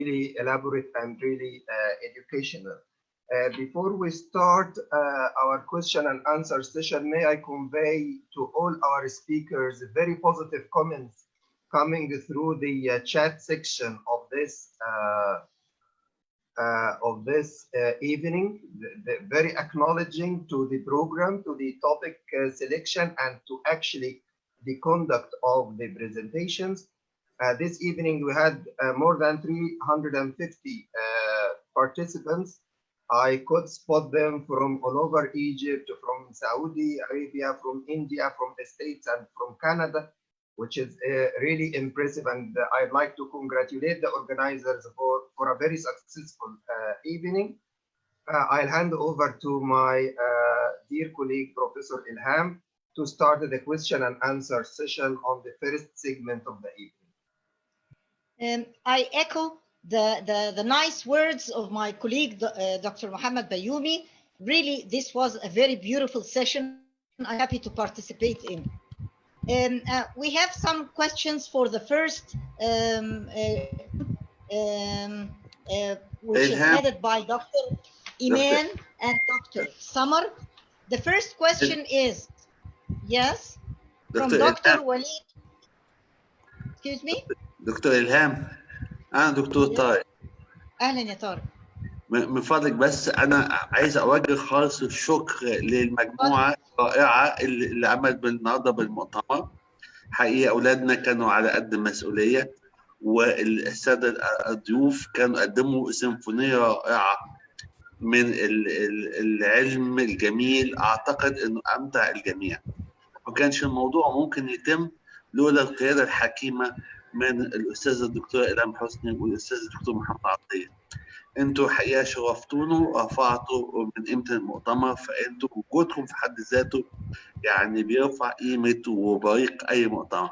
really elaborate and really educational. Before we start our question and answer session, may I convey to all our speakers very positive comments coming through the chat section of this evening, very acknowledging to the program, to the topic selection, and to actually the conduct of the presentations. This evening we had more than 350 participants. I could spot them from all over Egypt, from Saudi Arabia, from India, from the States, and from Canada, which is really impressive. And I'd like to congratulate the organizers for a very successful evening. I'll hand over to my dear colleague, Professor Ilham, to start the question and answer session on the first segment of the evening. I echo the nice words of my colleague, Dr. Mohammed Bayoumi. Really, this was a very beautiful session. I'm happy to participate in. We have some questions for the first, which is headed by Dr. Iman and Dr. Samar. The first question is, yes, from Dr. Walid. Excuse me? Dr. Ilham. أنا دكتور طارق. أهلا يا طارق. من فضلك بس أنا عايز أوجه خالص الشكر للمجموعة الرائعة اللي عملت النهارده بالمؤتمر. حقيقة أولادنا كانوا على قد المسؤولية، والسادة الضيوف كانوا قدموا سيمفونية رائعة من العلم الجميل. أعتقد إنه أمتع الجميع. ما كانش الموضوع ممكن يتم لولا القيادة الحكيمة من الأستاذ الدكتور إلهام حسني والأستاذ الدكتور محمد عطية. أنتوا حقيقة شرفتونا ورفعتوا من قيمة المؤتمر، فأنتوا وجودكم في حد ذاته يعني بيرفع قيمة وبريق أي مؤتمر.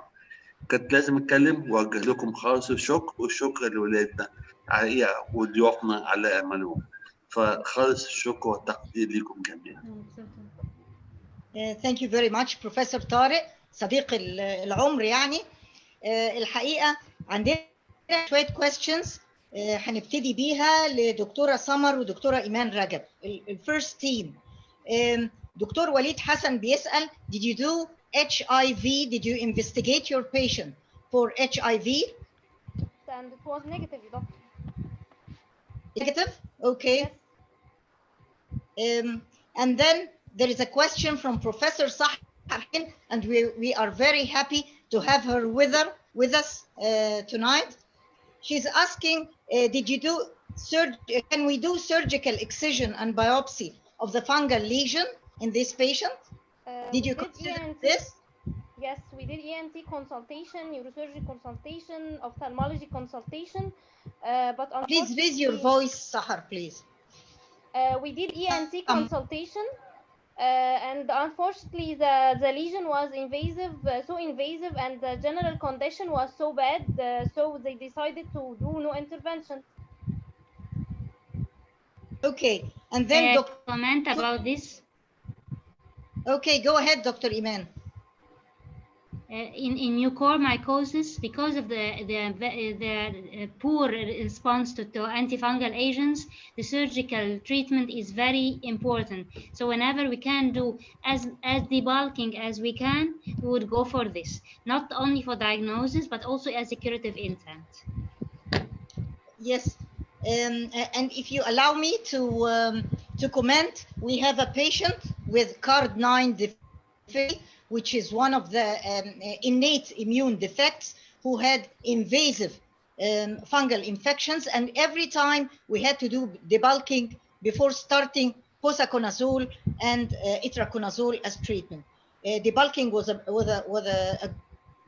كنت لازم أتكلم وأوجه لكم خالص الشكر، والشكر لولادنا حقيقة وضيوفنا على أعمالهم. فخالص الشكر والتقدير لكم جميعا. Thank you very much Professor طارق صديق العمر يعني. الحقيقة عندنا شوية questions هنبتدي بيها لدكتورة سمر ودكتورة إيمان رجب. الفيرست تيم. دكتور وليد حسن بيسأل did you do HIV? Did you investigate your patient for HIV? And it was negative, doctor. Negative? Okay. Yes. And then there is a question from Professor Sahar, and we are very happy to have her with us tonight. She's asking, did you do can we do surgical excision and biopsy of the fungal lesion in this patient? Did you consider this? Yes, we did ENT consultation, neurosurgery consultation, ophthalmology consultation, but please raise your voice, Sahar, please. We did ENT consultation. And unfortunately, the lesion was invasive, so invasive, and the general condition was so bad, so they decided to do no intervention. Okay, and then comment about this. Okay, go ahead, Dr. Iman. In mucormycosis, because of the poor response to antifungal agents, the surgical treatment is very important. So whenever we can do as debulking as we can, we would go for this, not only for diagnosis but also as a curative intent. Yes, and if you allow me to comment, we have a patient with CARD9 deficiency, which is one of the innate immune defects, who had invasive fungal infections, and every time we had to do debulking before starting posaconazole and itraconazole as treatment. Debulking was a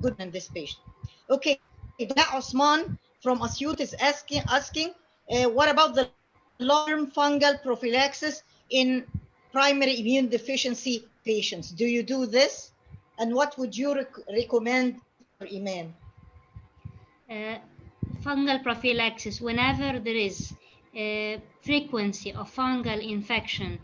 good in this patient. Okay, Osman from Asyut is asking what about the long-term fungal prophylaxis in primary immune deficiency patients? Do you do this? And what would you recommend for Iman? Fungal prophylaxis, whenever there is frequency of fungal infection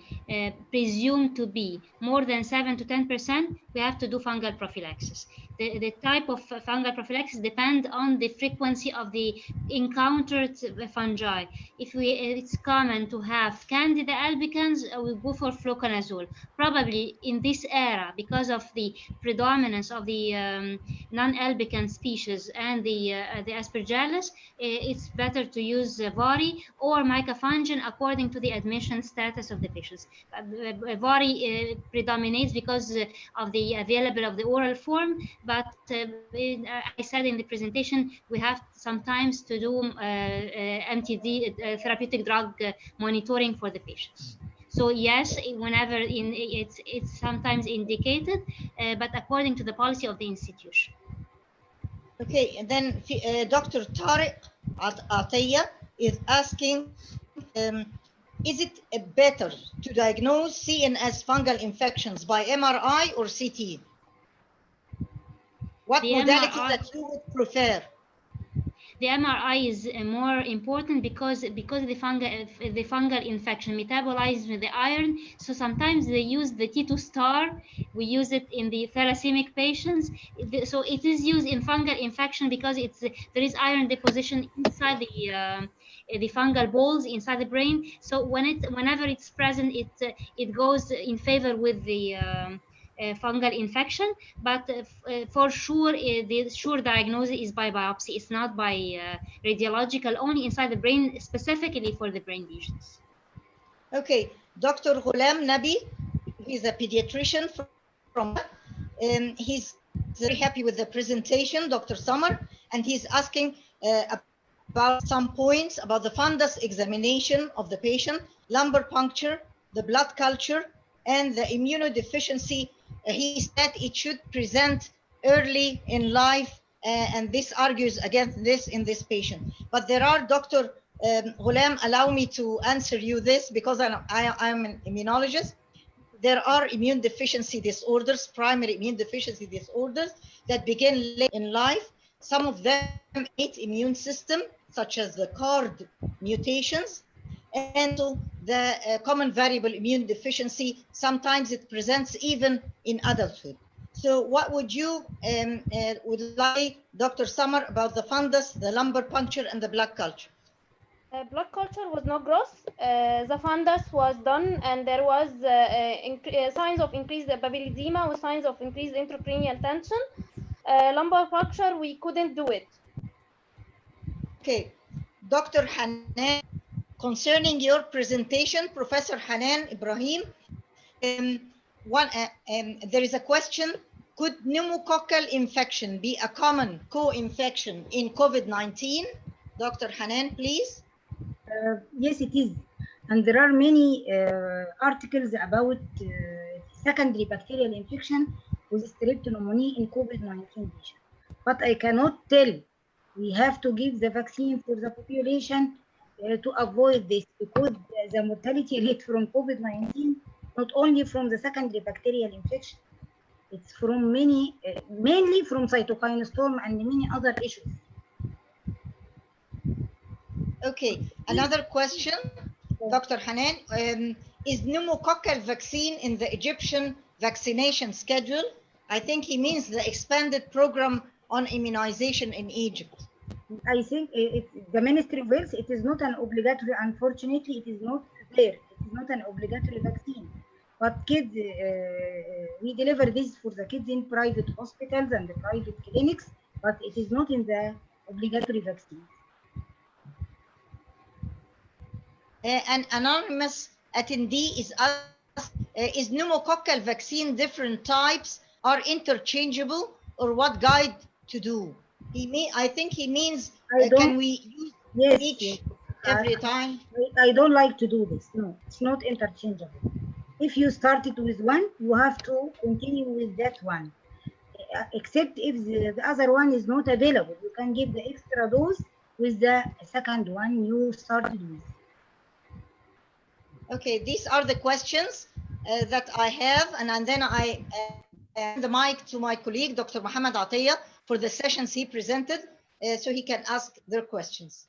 presumed to be more than 7 to 10%, we have to do fungal prophylaxis. the type of fungal prophylaxis depend on the frequency of the encountered fungi. If it's common to have Candida albicans, we go for fluconazole. Probably in this era, because of the predominance of the non-albican species and the Aspergillus, it's better to use Vari or Microphage according to the admission status of the patients. Vari predominates because of the available of the oral form, but I said in the presentation we have sometimes to do MTD therapeutic drug monitoring for the patients. So yes, whenever it's sometimes indicated, but according to the policy of the institution. Okay, and then Dr. Tariq Atiyah is asking, is it better to diagnose CNS fungal infections by MRI or CT? What modality that you would prefer? The MRI is more important because the fungal infection metabolizes with the iron. So sometimes they use the T2 star. We use it in the thalassaemic patients. So it is used in fungal infection because there is iron deposition inside the fungal balls inside the brain. So whenever it's present, it goes in favor with the fungal infection, but for sure the sure diagnosis is by biopsy. It's not by radiological, only inside the brain, specifically for the brain lesions. Okay, Dr. Ghulam Nabi, he's a pediatrician from he's very happy with the presentation, Dr. Summer, and he's asking about some points about the fundus examination of the patient, lumbar puncture, the blood culture, and the immunodeficiency. He said it should present early in life, and this argues against this in this patient. But there are, Dr. Ghulam, allow me to answer you this because I'm an immunologist. There are immune deficiency disorders, primary immune deficiency disorders that begin late in life. Some of them innate immune system, such as the CARD mutations, and so the common variable immune deficiency. Sometimes it presents even in adulthood. So what would you would like, Dr. Summer, about the fundus, the lumbar puncture, and the blood culture? Blood culture was not gross. The fundus was done, and there was signs of increased papilledema with signs of increased intracranial tension. Lumbar puncture, we couldn't do it. Okay, Dr. Hanan, concerning your presentation, Professor Hanan Ibrahim, there is a question: could pneumococcal infection be a common co-infection in COVID-19? Dr. Hanan, please. Yes, it is. And there are many articles about secondary bacterial infection with strep pneumonia in COVID-19 patient. But I cannot tell. We have to give the vaccine for the population to avoid this, because the mortality rate from COVID-19, not only from the secondary bacterial infection, it's from many, mainly from cytokine storm and many other issues. Okay, another question, Dr. Hanan. Is pneumococcal vaccine in the Egyptian vaccination schedule? I think he means the expanded program on immunization in Egypt. I think the Ministry of Health, it is not an obligatory, unfortunately, it is not there. It is not an obligatory vaccine. But kids, we deliver this for the kids in private hospitals and the private clinics, but it is not in the obligatory vaccine. An anonymous attendee is asked, is pneumococcal vaccine different types are interchangeable, or what guide to do? I think he means, can we use each every time? I don't like to do this. No, it's not interchangeable. If you started with one, you have to continue with that one. Except if the other one is not available, you can give the extra dose with the second one you started with. Okay, these are the questions that I have, and then I hand the mic to my colleague, Dr. Mohammed Atiyah, for the sessions he presented, so he can ask their questions.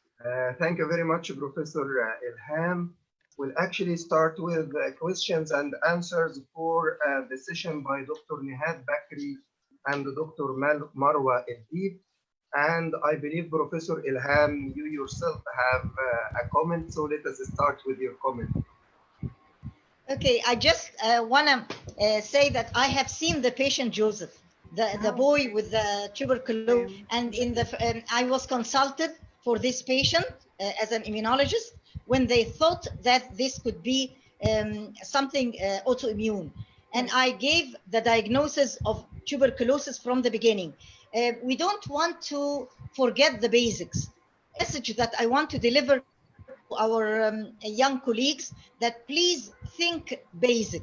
Thank you very much, Professor Ilham. We'll actually start with questions and answers for the session by Dr. Nihad Bakri and Dr. Marwa El-Deeb. And I believe Professor Ilham, you yourself have a comment, so let us start with your comment. Okay, I just want to say that I have seen the patient Joseph, the boy with the tuberculosis, and I was consulted for this patient as an immunologist when they thought that this could be something autoimmune. And I gave the diagnosis of tuberculosis from the beginning. We don't want to forget the basics. The message that I want to deliver to our young colleagues, that please think basic.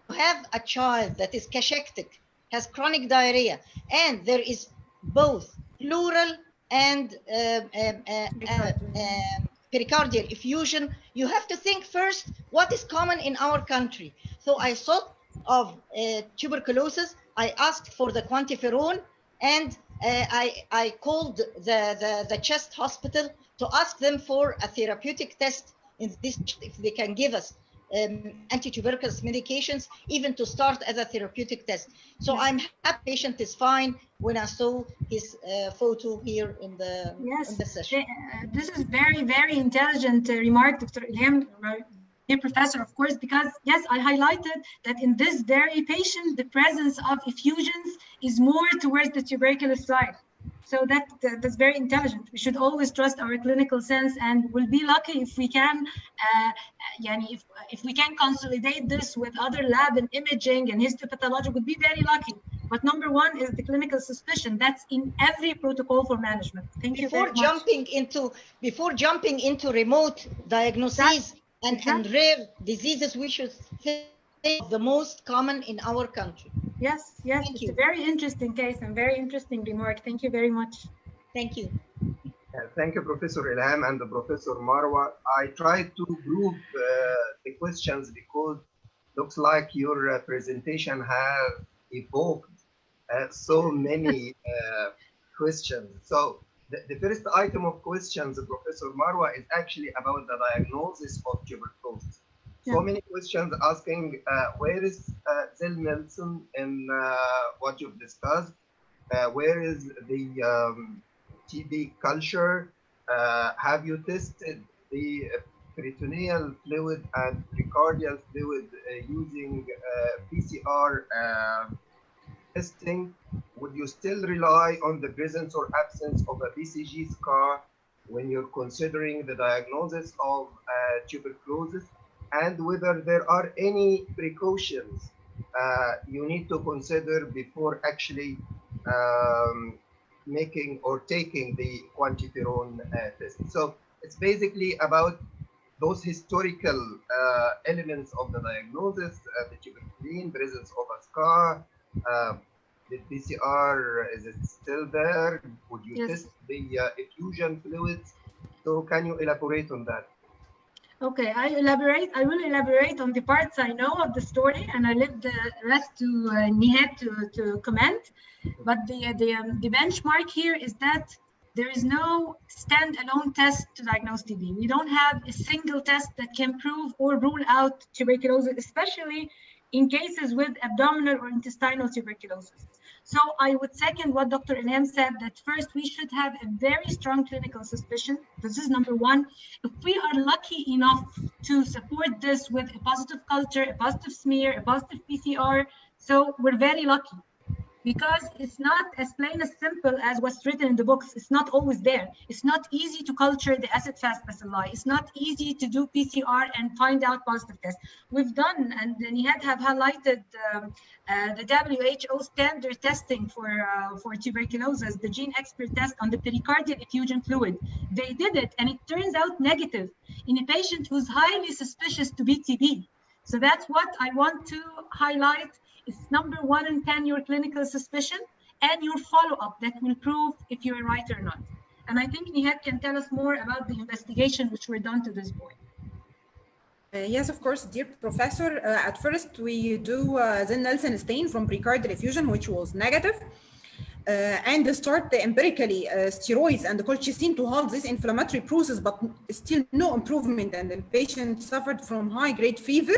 You have a child that is cachectic, has chronic diarrhea, and there is both pleural and pericardial effusion. You have to think first what is common in our country. So I thought of tuberculosis. I asked for the quantiferon, and I called the chest hospital to ask them for a therapeutic test in this, if they can give us anti-tuberculous medications, even to start as a therapeutic test. So I'm happy patient is fine when I saw his photo here in the, in the session. This is very, very intelligent remark, Dr. Ilham, dear professor, of course, because yes, I highlighted that in this very patient, the presence of effusions is more towards the tuberculous side. So that's very intelligent. We should always trust our clinical sense, and we'll be lucky if we can, if we can consolidate this with other lab and imaging and histopathology, we'll be very lucky. But number one is the clinical suspicion. That's in every protocol for management. Thank you very much. Before jumping into remote diagnoses and rare diseases, we should think of the most common in our country. Yes, yes, it's a very interesting case and very interesting remark. Thank you very much. Thank you. Thank you, Professor Ilham and Professor Marwa. I tried to group the questions because looks like your presentation has evoked so many questions. So the first item of questions, Professor Marwa, is actually about the diagnosis of tuberculosis. So many questions asking where is Zell-Nelson in what you've discussed? Where is the TB culture? Have you tested the peritoneal fluid and precardial fluid using PCR testing? Would you still rely on the presence or absence of a BCG scar when you're considering the diagnosis of tuberculosis? And whether there are any precautions you need to consider before actually making or taking the quantiferon test. So it's basically about those historical elements of the diagnosis, the tuberculin, presence of a scar, the PCR, is it still there? Would you test the effusion fluids? So can you elaborate on that? Okay, I will elaborate on the parts I know of the story, and I leave the rest to Nihat to comment. But the benchmark here is that there is no standalone test to diagnose TB. We don't have a single test that can prove or rule out tuberculosis, especially in cases with abdominal or intestinal tuberculosis. So I would second what Dr. Ilham said, that first we should have a very strong clinical suspicion. This is number one. If we are lucky enough to support this with a positive culture, a positive smear, a positive PCR, so we're very lucky. Because it's not as plain as simple as what's written in the books. It's not always there. It's not easy to culture the acid-fast bacilli. It's not easy to do PCR and find out positive tests. We've done, and Nihat have highlighted the WHO standard testing for tuberculosis, the gene expert test on the pericardial effusion fluid. They did it, and it turns out negative in a patient who's highly suspicious to be TB. So that's what I want to highlight. It's number 1 in 10, your clinical suspicion and your follow-up that will prove if you're right or not. And I think Nihat can tell us more about the investigation which were done to this boy. Yes, of course, dear professor. At first, we do Zell-Nelson stain from pericardial effusion, which was negative, and start empirically steroids and colchicine to halt this inflammatory process, but still no improvement, and the patient suffered from high-grade fever.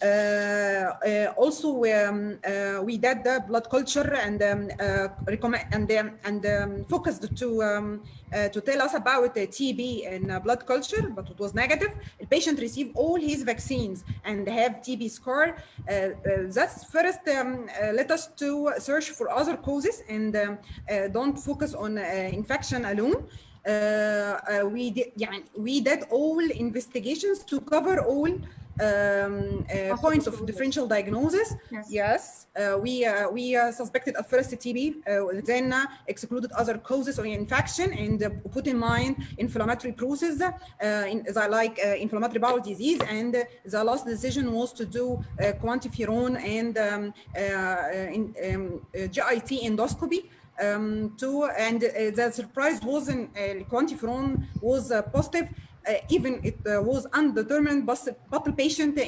Also, we did the blood culture and focused to tell us about the TB in blood culture, but it was negative. The patient received all his vaccines and have TB scar. That's first let us to search for other causes and don't focus on infection alone. We did all investigations to cover all points of differential diagnosis. Yes, we suspected at first TB, then excluded other causes of infection and put in mind inflammatory process, like inflammatory bowel disease. And the last decision was to do quantiferon and GIT endoscopy. The surprise was in quantiferon was positive. Even it was undetermined, but the patient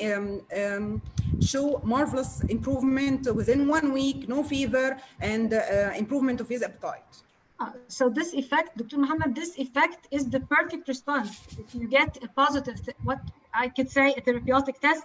show marvelous improvement within 1 week, no fever, and improvement of his appetite. So this effect, Dr. Muhammad, this effect is the perfect response. If you get a positive, what I could say a therapeutic test,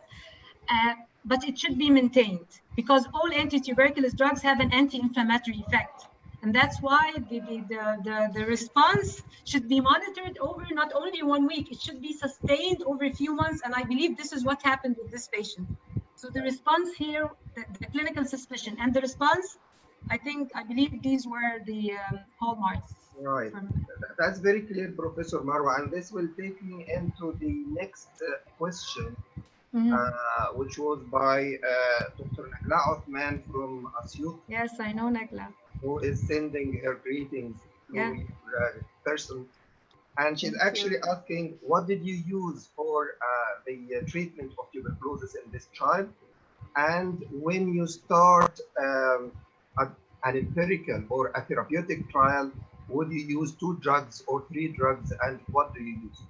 but it should be maintained because all anti-tuberculous drugs have an anti-inflammatory effect. And that's why the response should be monitored over not only 1 week, it should be sustained over a few months. And I believe this is what happened with this patient. So the response here, the clinical suspicion and the response, I believe these were the hallmarks. Right. That's very clear, Professor Marwa. And this will take me into the next question, which was by Dr. Nagla Othman from Asyut. Yes, I know Nagla. Who is sending her greetings to person. And she's actually asking, what did you use for the treatment of tuberculosis in this child? And when you start an empirical or a therapeutic trial, would you use 2 drugs or 3 drugs, and what do you use?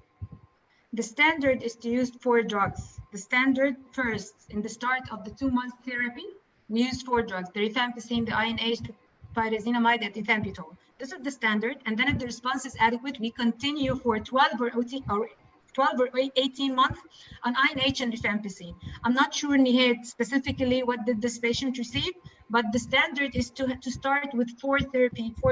The standard is to use 4 drugs. The standard first, in the start of the 2-month therapy, we used 4 drugs, the rifampicin, the INH, pyrazinamide, and ethambutol. This is the standard, and then if the response is adequate, we continue for 12 or 18 months on INH and rifampicin. I'm not sure, Nihad, specifically what did this patient receive, but the standard is to start with 4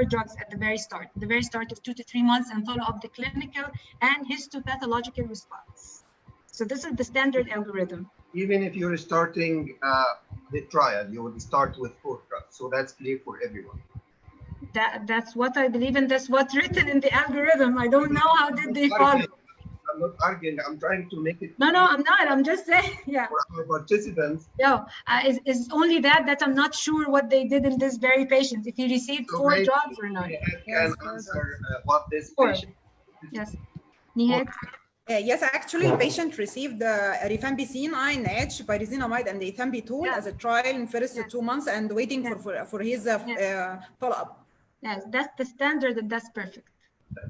drugs at the very start of 2 to 3 months, and follow up the clinical and histopathological response. So this is the standard algorithm. Even if you're starting the trial, you would start with 4 drugs. So that's clear for everyone. That's what I believe, and that's what's written in the algorithm. I don't know how did they follow. I'm not arguing. I'm trying to make it. No, I'm not. I'm just saying, yeah. For our participants. Is only that I'm not sure what they did in this very patient. If he received 4 drugs or not. Can answer what this patient. Yes. Nihad. Yes, actually, the patient received rifampicin, INH, pyrazinamide, and ethambutol as a trial in first 2 months, and waiting for his follow-up. Yes, that's the standard, and that's perfect.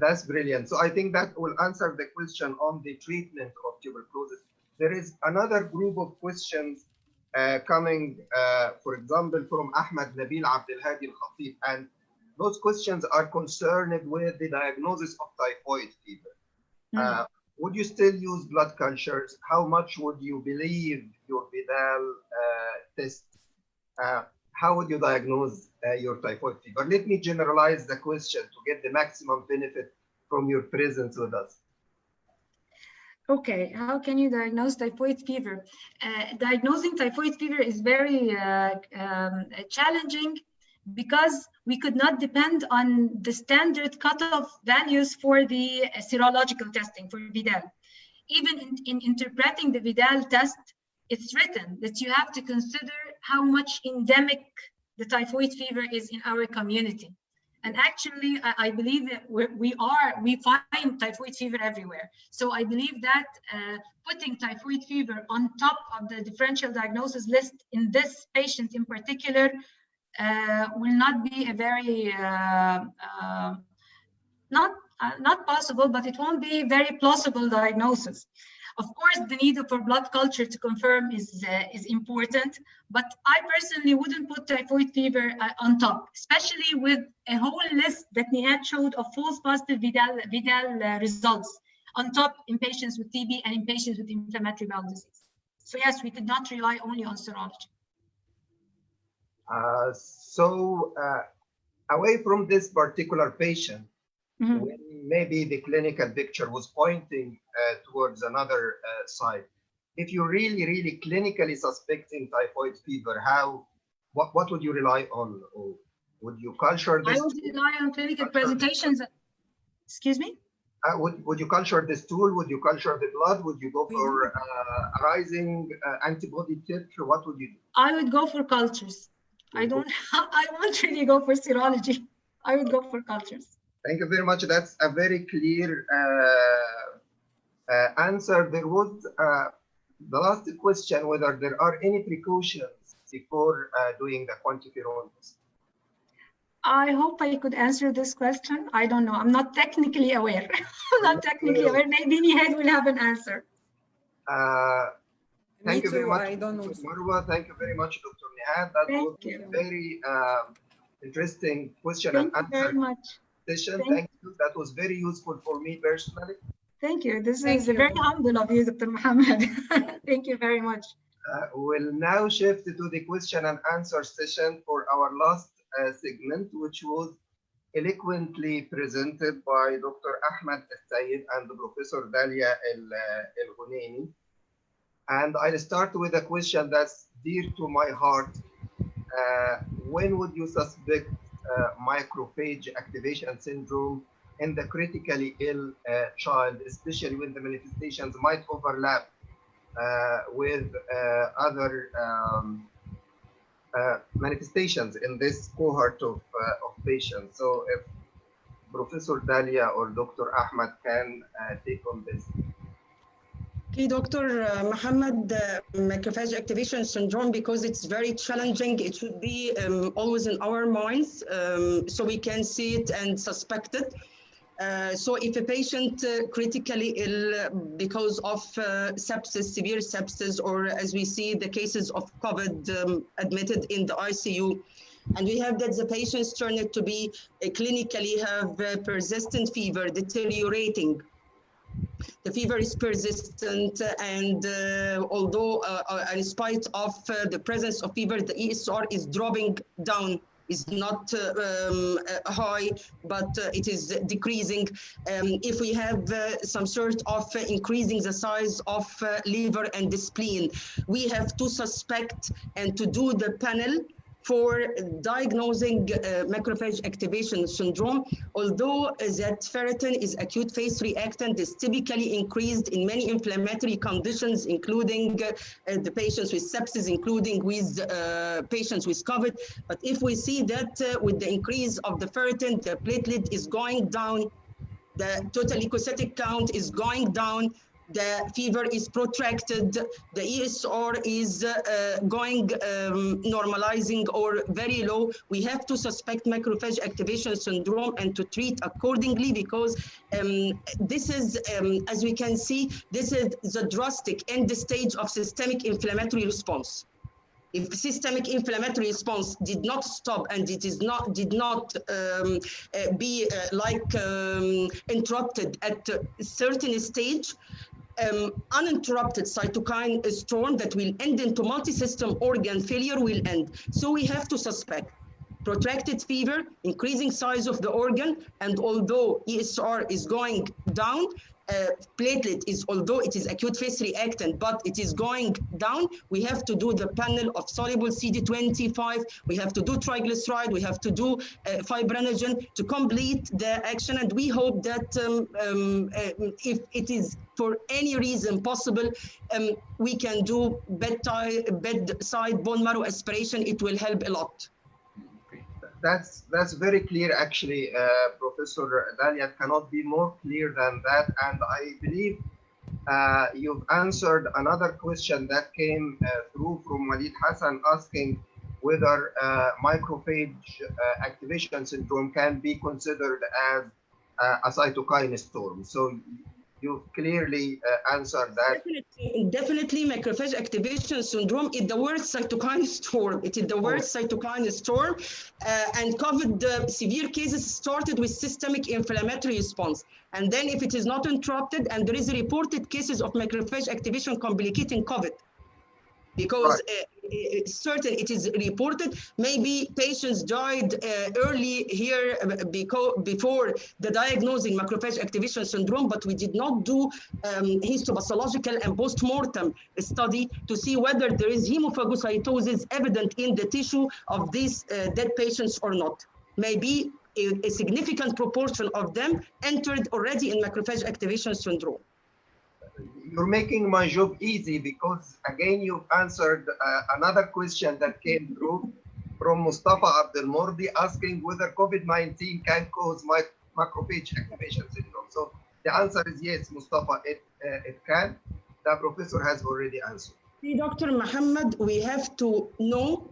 That's brilliant. So I think that will answer the question on the treatment of tuberculosis. There is another group of questions coming, for example, from Ahmed Nabil Abdelhadi Al-Khatib, and those questions are concerned with the diagnosis of typhoid fever. Would you still use blood cultures? How much would you believe your Vidal test? How would you diagnose your typhoid fever? Let me generalize the question to get the maximum benefit from your presence with us. Okay, how can you diagnose typhoid fever? Diagnosing typhoid fever is very challenging because we could not depend on the standard cutoff values for the serological testing for Vidal. Even in interpreting the Vidal test, it's written that you have to consider how much endemic the typhoid fever is in our community. And actually, I believe that we find typhoid fever everywhere. So I believe that putting typhoid fever on top of the differential diagnosis list in this patient in particular will not be a very not possible, but it won't be a very plausible diagnosis. Of course, the need for blood culture to confirm is important, but I personally wouldn't put typhoid fever on top, especially with a whole list that Nihad showed of false positive Vidal results on top in patients with TB and in patients with inflammatory bowel disease. So yes, we did not rely only on serology. Away from this particular patient, when maybe the clinical picture was pointing towards another side, if you're really clinically suspecting typhoid fever, what would you rely on? Or would you culture this? I would rely on clinical presentations. Excuse me? Would you culture this stool? Would you culture the blood? Would you go for rising antibody titer? What would you do? I would go for cultures. I won't really go for serology. I would go for cultures. Thank you very much. That's a very clear answer. There was the last question, whether there are any precautions before doing the quantiferon test. I hope I could answer this question. I don't know. I'm not technically aware. I'm not technically aware. Maybe Nihed will have an answer. Thank you very much, I don't know. Marwa. Thank you very much, Dr. Nihed. That was a very interesting question and answer very much. session. Thank you. That was very useful for me personally. Thank you. This is very humble of you, Dr. Mohammed. Thank you very much. We'll now shift to the question and answer session for our last segment, which was eloquently presented by Dr. Ahmed Al-Sayed and Professor Dalia El-Hunaini. And I'll start with a question that's dear to my heart. When would you suspect macrophage activation syndrome in the critically ill child, especially when the manifestations might overlap with other manifestations in this cohort of patients? So if Professor Dalia or Dr. Ahmed can take on this. Okay, Dr. Mohammed, macrophage activation syndrome, because it's very challenging, it should be always in our minds so we can see it and suspect it. So if a patient critically ill because of sepsis, severe sepsis, or as we see the cases of COVID admitted in the ICU, and we have that the patients turn out to be clinically have persistent fever, deteriorating. The fever is persistent, and although in spite of the presence of fever, the ESR is dropping down, is not high, but it is decreasing. If we have some sort of increasing the size of liver and the spleen, we have to suspect and to do the panel for diagnosing macrophage activation syndrome. Although that ferritin is acute phase reactant, is typically increased in many inflammatory conditions, including the patients with sepsis, including with patients with COVID. But if we see that with the increase of the ferritin, the platelet is going down, the total leukocytic count is going down, the fever is protracted, the ESR is going normalizing or very low, we have to suspect macrophage activation syndrome and to treat accordingly, because this is, as we can see, this is the drastic end stage of systemic inflammatory response. If systemic inflammatory response did not stop and it is not did not be interrupted at a certain stage, uninterrupted cytokine storm that will end into multi-system organ failure will end. So we have to suspect protracted fever, increasing size of the organ, and although ESR is going down, platelet is, although it is acute phase reactant, but it is going down, we have to do the panel of soluble CD25, we have to do triglyceride, we have to do fibrinogen to complete the action. And we hope that if it is for any reason possible, we can do bedside bone marrow aspiration. It will help a lot. That's very clear, actually, Professor Dalia. It cannot be more clear than that. And I believe you've answered another question that came through from Walid Hassan, asking whether macrophage activation syndrome can be considered as a cytokine storm. So you clearly answered that. Definitely, macrophage activation syndrome is the worst cytokine storm. It is the worst cytokine storm, and COVID severe cases started with systemic inflammatory response. And then if it is not interrupted, and there is reported cases of macrophage activation complicating COVID. because certain it is reported maybe patients died early here before the diagnosing macrophage activation syndrome, but we did not do histopathological and post-mortem study to see whether there is hemophagocytosis evident in the tissue of these dead patients or not. Maybe a significant proportion of them entered already in macrophage activation syndrome. You're making my job easy, because again you've answered another question that came through from Mustafa Abdelmordi asking whether COVID-19 can cause macrophage activation syndrome. So the answer is yes, Mustafa, it can. The professor has already answered. See, Dr. Muhammad, we have to know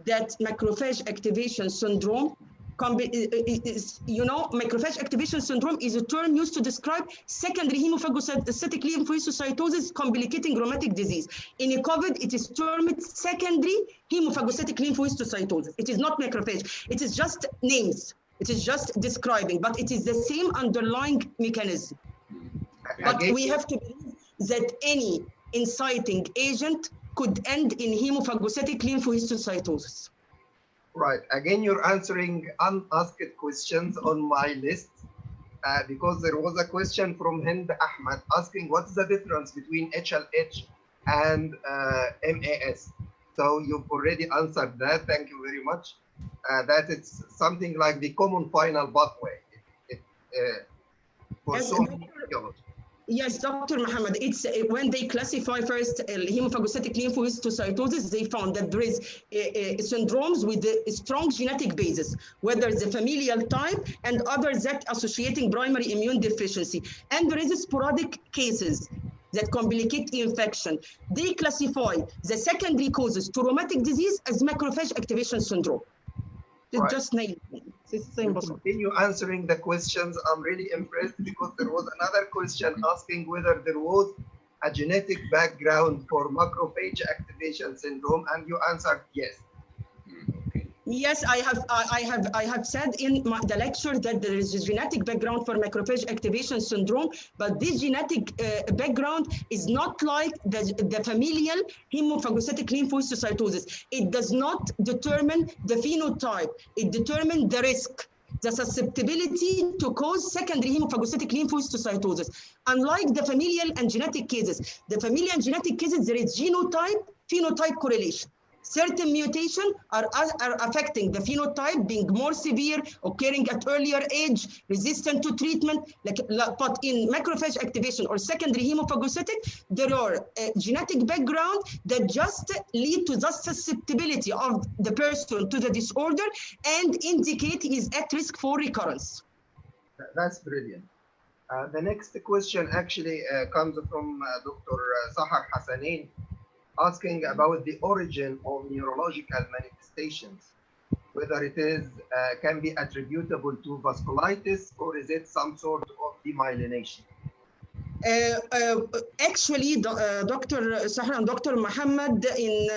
that macrophage activation syndrome, macrophage activation syndrome is a term used to describe secondary hemophagocytic lymphohistiocytosis complicating rheumatic disease. In a COVID, it is termed secondary hemophagocytic lymphohistiocytosis. It is not macrophage. It is just names. It is just describing, but it is the same underlying mechanism. But we have to believe that any inciting agent could end in hemophagocytic lymphohistiocytosis. Right. Again, you're answering unasked questions on my list, because there was a question from Hind Ahmed asking what's the difference between HLH and MAS. So you've already answered that. Thank you very much. That it's something like the common final pathway for so many etiologies. Yes, Dr. Muhammad, it's when they classify first hemophagocytic lymphohistiocytosis, they found that there is syndromes with a strong genetic basis, whether it's a familial type and others that associating primary immune deficiency. And there is sporadic cases that complicate infection. They classify the secondary causes to rheumatic disease as macrophage activation syndrome. Right. Just name it. Continue answering the questions. I'm really impressed, because there was another question asking whether there was a genetic background for macrophage activation syndrome, and you answered yes. Yes, I have said in the lecture that there is a genetic background for macrophage activation syndrome, but this genetic background is not like the familial hemophagocytic lymphohistiocytosis. It does not determine the phenotype. It determines the risk, the susceptibility to cause secondary hemophagocytic lymphohistiocytosis. Unlike the familial and genetic cases, there is genotype-phenotype correlation. Certain mutations are affecting the phenotype, being more severe, occurring at earlier age, resistant to treatment. But in macrophage activation or secondary hemophagocytic, there are a genetic background that just lead to the susceptibility of the person to the disorder and indicate he is at risk for recurrence. That's brilliant. The next question actually comes from Dr. Sahar Hassanein, asking about the origin of neurological manifestations, whether it is can be attributable to vasculitis or is it some sort of demyelination? Actually, Dr. Sahar and Dr. Muhammad, in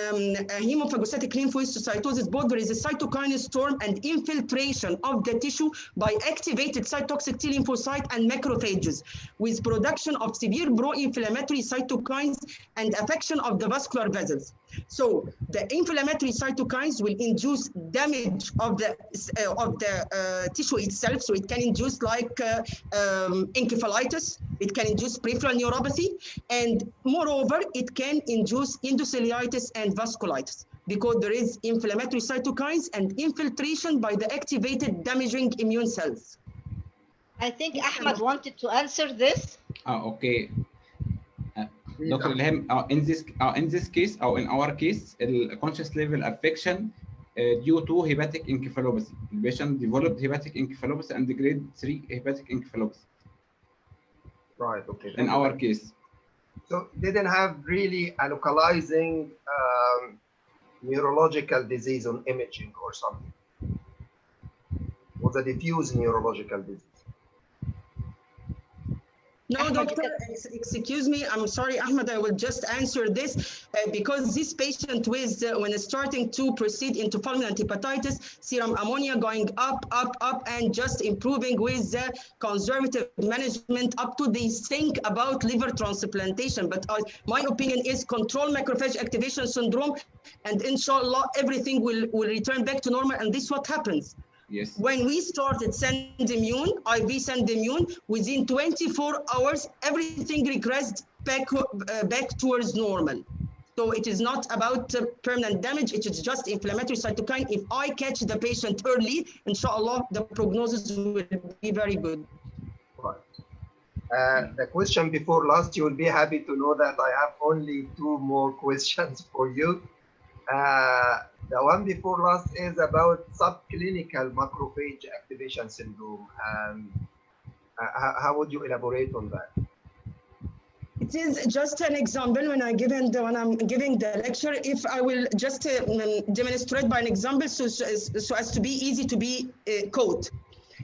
hemophagocytic lymphohistiocytosis, both there is a cytokine storm and infiltration of the tissue by activated cytotoxic T lymphocyte and macrophages, with production of severe pro-inflammatory cytokines and affection of the vascular vessels. So the inflammatory cytokines will induce damage of the tissue itself. So it can induce like encephalitis, it can induce peripheral neuropathy, and moreover, it can induce endotheliitis and vasculitis because there is inflammatory cytokines and infiltration by the activated damaging immune cells. I think Ahmed wanted to answer this. Okay. Dr. Ilham, in this case, or in our case, conscious level affection due to hepatic encephalopathy. The patient developed hepatic encephalopathy and grade 3 hepatic encephalopathy. Right, okay. In our case. So didn't have really a localizing neurological disease on imaging or something. Was a diffuse neurological disease. No, doctor, excuse me. I'm sorry, Ahmed. I will just answer this because this patient with, when starting to proceed into fulminant hepatitis, serum ammonia going up, and just improving with the conservative management up to they think about liver transplantation. But my opinion is control macrophage activation syndrome, and inshallah, everything will return back to normal. And this is what happens. Yes. When we started send immune, IV send immune, within 24 hours, everything regressed back towards normal. So it is not about permanent damage, it is just inflammatory cytokine. If I catch the patient early, inshallah, the prognosis will be very good. Right. The question before last, you will be happy to know that I have only 2 more questions for you. The one before last is about subclinical macrophage activation syndrome. How would you elaborate on that? It is just an example when I'm giving the lecture. If I will just demonstrate by an example so as to be easy to be caught.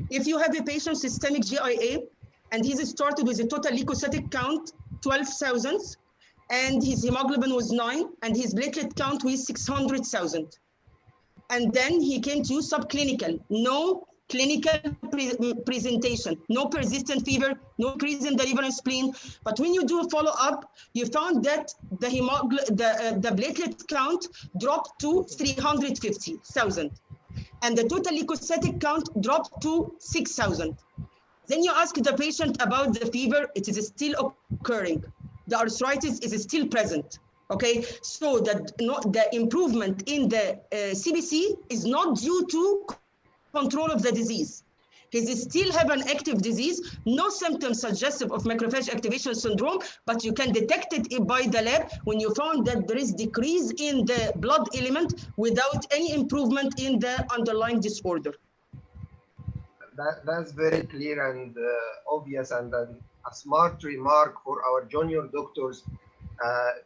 If you have a patient systemic GIA and he's started with a total leukocytic count 12,000, and his hemoglobin was 9, and his platelet count was 600,000. And then he came to you subclinical, no clinical presentation, no persistent fever, no increase in the liver and spleen. But when you do a follow-up, you found that the platelet count dropped to 350,000, and the total leukocytic count dropped to 6,000. Then you ask the patient about the fever, it is still occurring. The arthritis is still present, okay? So the improvement in the CBC is not due to control of the disease. He still have an active disease, no symptoms suggestive of macrophage activation syndrome, but you can detect it by the lab when you found that there is decrease in the blood element without any improvement in the underlying disorder. That's very clear and obvious, and a smart remark for our junior doctors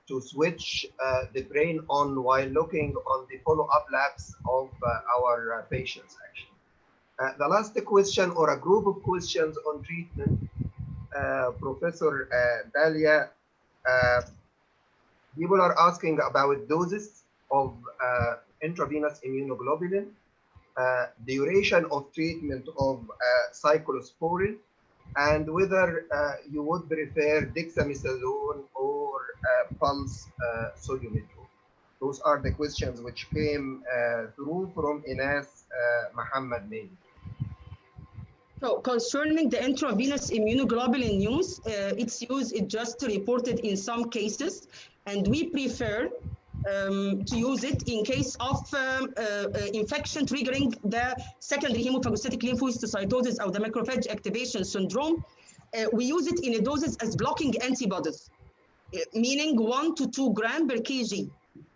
to switch the brain on while looking on the follow-up labs of our patients, actually. The last question, or a group of questions on treatment, Professor Dalia, people are asking about doses of intravenous immunoglobulin, duration of treatment of cyclosporine, and whether you would prefer dexamethasone or pulse sodiumetron. Those are the questions which came through from Ines Muhammad mainly. So concerning the intravenous immunoglobulin use, its use is just reported in some cases, and we prefer to use it in case of infection triggering the secondary hemophagocytic lymphohistiocytosis or the macrophage activation syndrome. We use it in doses as blocking antibodies, meaning 1 to 2 grams per kg.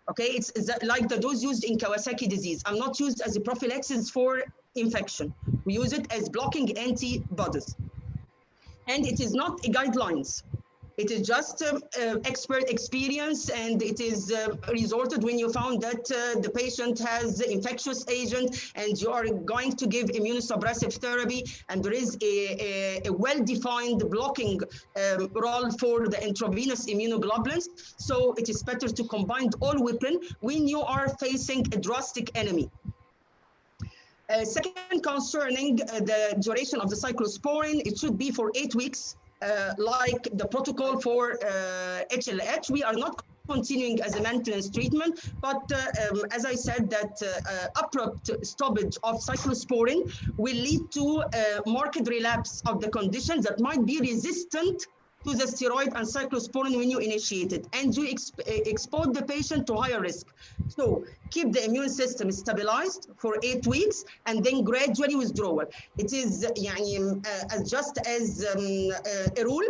Okay, it's like the dose used in Kawasaki disease. I'm not used as a prophylaxis for infection. We use it as blocking antibodies. And it is not a guidelines. It is just expert experience, and it is resorted when you found that the patient has infectious agent and you are going to give immunosuppressive therapy, and there is a well-defined blocking role for the intravenous immunoglobulins. So it is better to combine all weapons when you are facing a drastic enemy. Second, concerning the duration of the cyclosporine, it should be for 8 weeks. Like the protocol for HLH, we are not continuing as a maintenance treatment, but as I said, that abrupt stoppage of cyclosporine will lead to marked relapse of the conditions that might be resistant to the steroid and cyclosporine when you initiate it, and you expose the patient to higher risk. So keep the immune system stabilized for 8 weeks and then gradually withdrawal. It is just as a rule,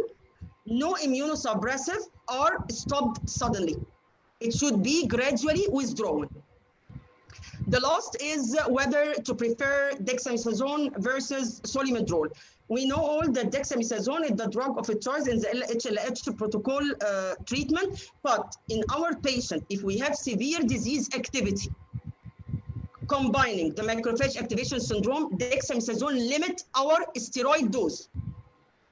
no immunosuppressive are stopped suddenly. It should be gradually withdrawn. The last is whether to prefer dexamethasone versus solimedrol. We know all that dexamethasone is the drug of choice in the HLH protocol treatment, but in our patient, if we have severe disease activity, combining the macrophage activation syndrome, dexamethasone limit our steroid dose.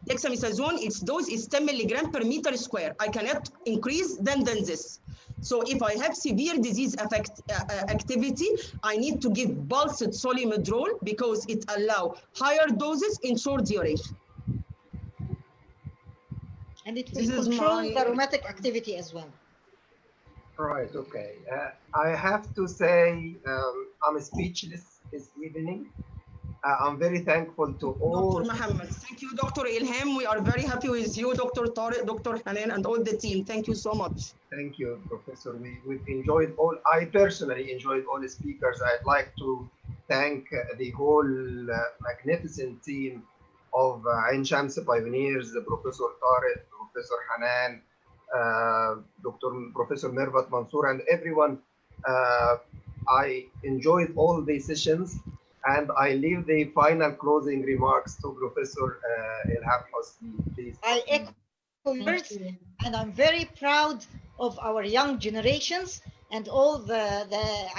Dexamethasone, its dose is 10 milligram per meter square. I cannot increase than this. So if I have severe disease activity, I need to give pulsed solumedrol because it allows higher doses in short duration. And it will control the rheumatic activity as well. Right, okay. I have to say I'm speechless this evening. I'm very thankful to all. Dr. Mohammed, thank you, Dr. Ilham. We are very happy with you, Dr. Tariq, Dr. Hanan, and all the team. Thank you so much. Thank you, Professor. We've enjoyed all. I personally enjoyed all the speakers. I'd like to thank the whole magnificent team of Ain Shams pioneers, Professor Tariq, Professor Hanan, Professor Mervat Mansour, and everyone. I enjoyed all the sessions. And I leave the final closing remarks to Professor Ilham Hosni, please. I echo yours, and I'm very proud of our young generations and all the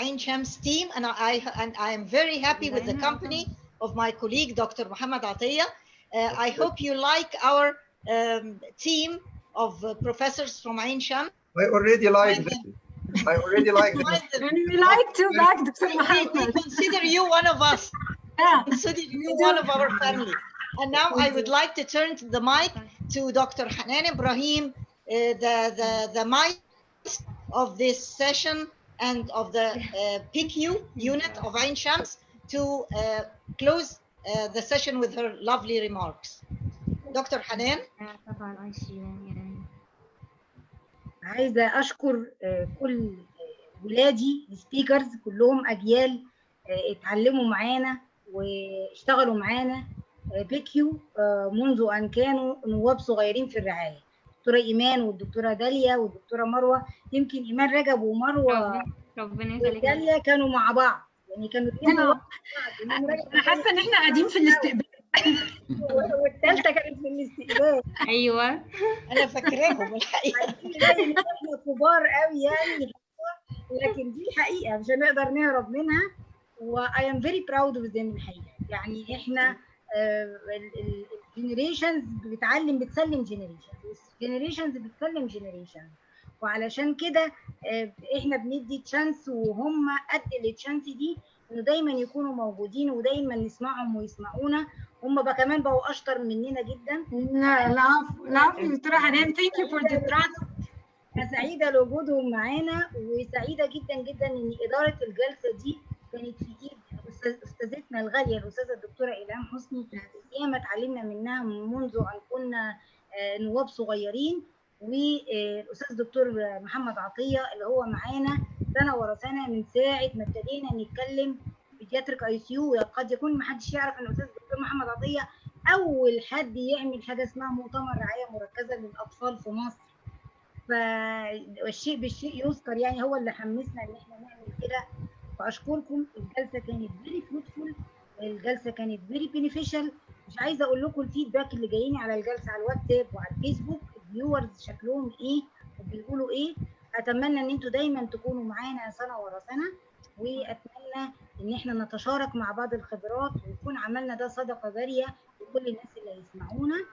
Ain Shams team, and I am very happy with the company of my colleague, Dr. Muhammad Atiyah. I hope you like our team of professors from Ain Shams. I already like them. I already like them. And we like to back Dr. Muhammad. We consider you one of us. Yeah. Consider you one of our family. And now I would like to turn the mic to Dr. Hanan Ibrahim, the mic of this session and of the PICU unit of Ain Shams to close the session with her lovely remarks. Dr. Hanan. عايزة أشكر كل ولادي السبيكرز كلهم أجيال اتعلموا معانا واشتغلوا معانا بيكيو منذ أن كانوا نواب صغيرين في الرعاية. الدكتورة إيمان والدكتورة داليا والدكتورة مروة، يمكن إيمان رجب ومروة وداليا كانوا مع بعض، يعني كانوا أنا حاسة إن إحنا قاعدين في الاستقبال. والثالثه كانت في الاستقبال. ايوه انا فاكراهم الحقيقه. احنا كبار قوي يعني، لكن دي الحقيقه مش هنقدر نهرب منها. و I am very proud of them الحقيقه. يعني احنا الجنريشنز بتسلم جنريشنز بتسلم جنريشنز، وعلشان كده احنا بندي تشانس وهم قد التشانس دي انه دايما يكونوا موجودين ودايما نسمعهم ويسمعونا. هم بقى كمان بقوا اشطر مننا جدا. لا دكتوره حنان، ثانك يو فور ذا تراست. انا سعيده لوجودهم معانا، وسعيده جدا جدا ان اداره الجلسه دي كانت في ايد استاذتنا الغاليه الاستاذه الدكتوره إلهام حسني. ياما اتعلمنا منها منذ ان كنا نواب صغيرين، والاستاذ الدكتور محمد عطيه اللي هو معانا سنه ورا سنه من ساعه ما ابتدينا نتكلم بيدياتريك ICU. قد يكون ما حدش يعرف ان الاستاذ الدكتور محمد عطيه اول حد يعمل حاجه اسمها مؤتمر رعايه مركزه للاطفال في مصر. فالشيء بالشيء يذكر، يعني هو اللي حمسنا ان احنا نعمل كده. فاشكركم. الجلسه كانت فيري فروتفول، الجلسه كانت فيري بينيفيشال. مش عايزه اقول لكم الفيدباك اللي جايين على الجلسه على الواتساب وعلى الفيسبوك، الفيورز شكلهم ايه وبيقولوا ايه. اتمنى ان انتوا دايما تكونوا معانا سنه ورا سنه، واتمنى ان احنا نتشارك مع بعض الخبرات ويكون عملنا ده صدقه جاريه لكل الناس اللي هيسمعونا.